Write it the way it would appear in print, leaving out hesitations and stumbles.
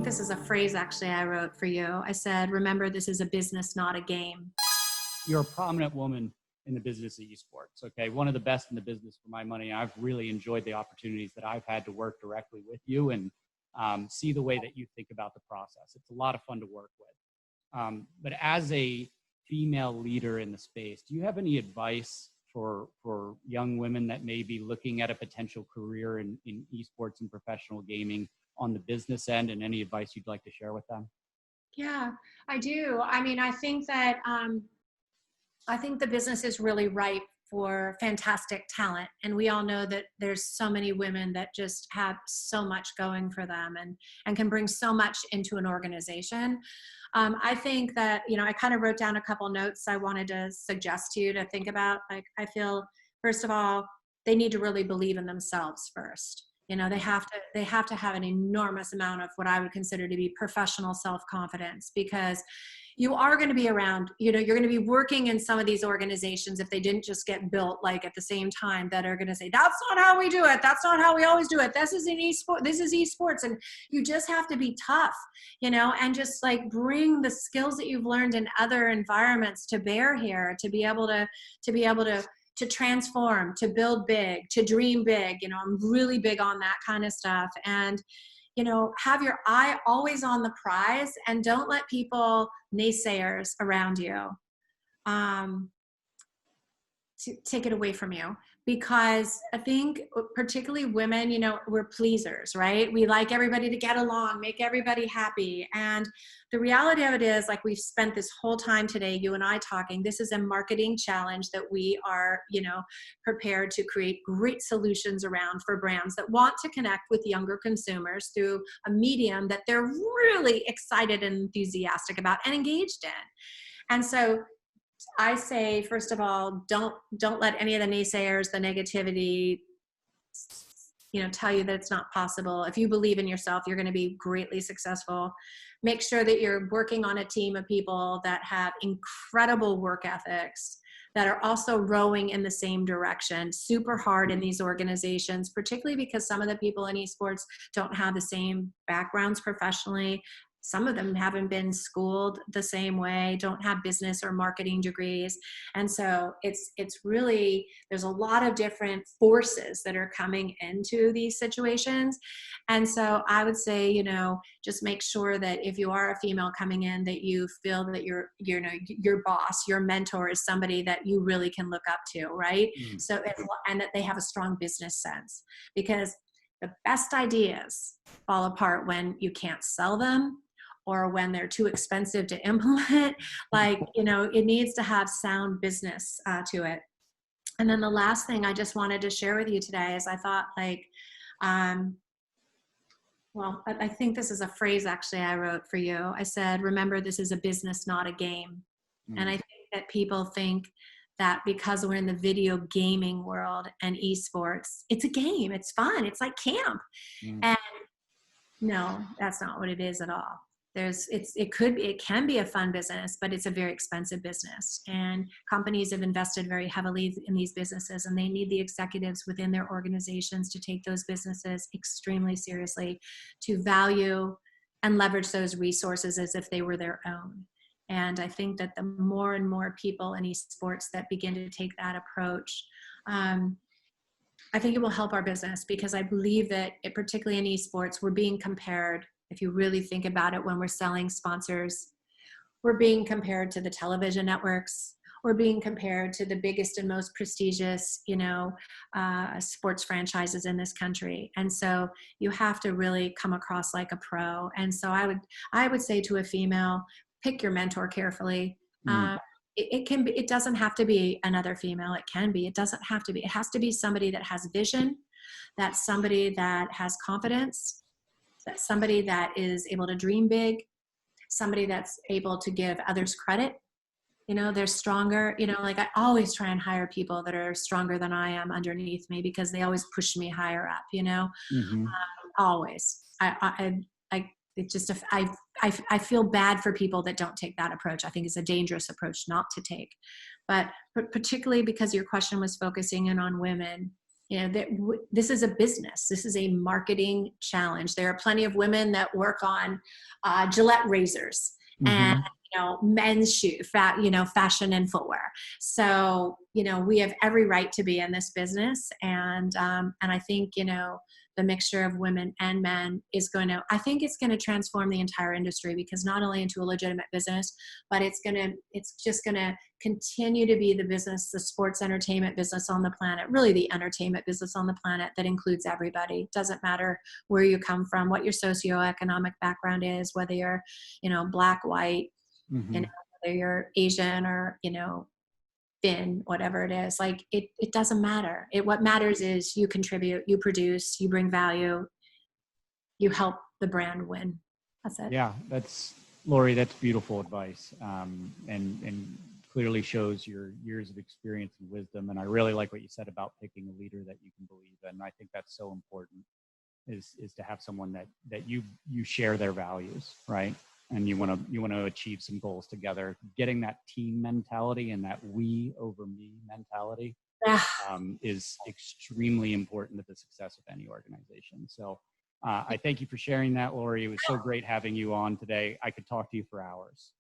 this is a phrase actually I wrote for you. I said, remember, this is a business, not a game. You're a prominent woman in the business of esports. Okay. One of the best in the business for my money. I've really enjoyed the opportunities that I've had to work directly with you and see the way that you think about the process. It's a lot of fun to work with. But as a female leader in the space, do you have any advice for young women that may be looking at a potential career in esports and professional gaming on the business end, and any advice you'd like to share with them? Yeah, I do. I mean, I think that I think the business is really ripe for fantastic talent. And we all know that there's so many women that just have so much going for them and can bring so much into an organization. I think that, I kind of wrote down a couple notes I wanted to suggest to you to think about. Like, I feel, first of all, they need to really believe in themselves first. They have to have an enormous amount of what I would consider to be professional self-confidence, because you are going to be around, you're going to be working in some of these organizations, if they didn't just get built like at the same time, that are going to say, that's not how we do it. That's not how we always do it. This is an esport. This is esports. And you just have to be tough, and just like bring the skills that you've learned in other environments to bear here, to be able to transform, to build big, to dream big. I'm really big on that kind of stuff. And have your eye always on the prize, and don't let naysayers around you to take it away from you. Because I think particularly women, we're pleasers, right? We like everybody to get along, make everybody happy. And the reality of it is, like we've spent this whole time today, you and I talking, this is a marketing challenge that we are, prepared to create great solutions around for brands that want to connect with younger consumers through a medium that they're really excited and enthusiastic about and engaged in. And so I say, first of all, don't let any of the naysayers, the negativity, tell you that it's not possible. If you believe in yourself, you're going to be greatly successful. Make sure that you're working on a team of people that have incredible work ethics, that are also rowing in the same direction, super hard in these organizations, particularly because some of the people in esports don't have the same backgrounds professionally. Some of them haven't been schooled the same way, don't have business or marketing degrees. And so it's really, there's a lot of different forces that are coming into these situations. And so I would say, just make sure that if you are a female coming in, that you feel that your boss, your mentor is somebody that you really can look up to, right? Mm. So, and that they have a strong business sense, because the best ideas fall apart when you can't sell them, or when they're too expensive to implement. It needs to have sound business to it. And then the last thing I just wanted to share with you today is I thought I think this is a phrase actually I wrote for you. I said, remember, this is a business, not a game. And I think that people think that because we're in the video gaming world and esports, it's a game, it's fun, it's like camp. And no, that's not what it is at all. It can be a fun business, but it's a very expensive business. And companies have invested very heavily in these businesses, and they need the executives within their organizations to take those businesses extremely seriously, to value and leverage those resources as if they were their own. And I think that the more and more people in esports that begin to take that approach, I think it will help our business, because I believe that particularly in esports, we're being compared. If you really think about it, when we're selling sponsors, we're being compared to the television networks. We're being compared to the biggest and most prestigious, sports franchises in this country. And so you have to really come across like a pro. And so I would say to a female, pick your mentor carefully. It doesn't have to be another female. It can be. It doesn't have to be. It has to be somebody that has vision, that's somebody that has confidence, that's somebody that is able to dream big, somebody that's able to give others credit. They're stronger. I always try and hire people that are stronger than I am underneath me, because they always push me higher up. Always. I feel bad for people that don't take that approach. I think it's a dangerous approach not to take. But particularly because your question was focusing in on women, You know, this is a business. This is a marketing challenge. There are plenty of women that work on Gillette razors and, Mm-hmm. you know, men's fashion and footwear. So, you know, we have every right to be in this business. And I think, you know, the mixture of women and men I think it's going to transform the entire industry, because not only into a legitimate business, but it's just going to continue to be the sports entertainment business on the planet, really the entertainment business on the planet that includes everybody. It doesn't matter where you come from, what your socioeconomic background is, whether you're, you know, black, white, you Mm-hmm. know, whether you're Asian or, you know, thin, whatever it is. Like it doesn't matter. What matters is you contribute, you produce, you bring value, you help the brand win. That's it. Yeah, Lori, that's beautiful advice, and clearly shows your years of experience and wisdom. And I really like what you said about picking a leader that you can believe in. I think that's so important, is to have someone that you share their values, right? And you want to achieve some goals together. Getting that team mentality and that we over me mentality Yeah. is extremely important to the success of any organization. So I thank you for sharing that, Lori. It was so great having you on today. I could talk to you for hours.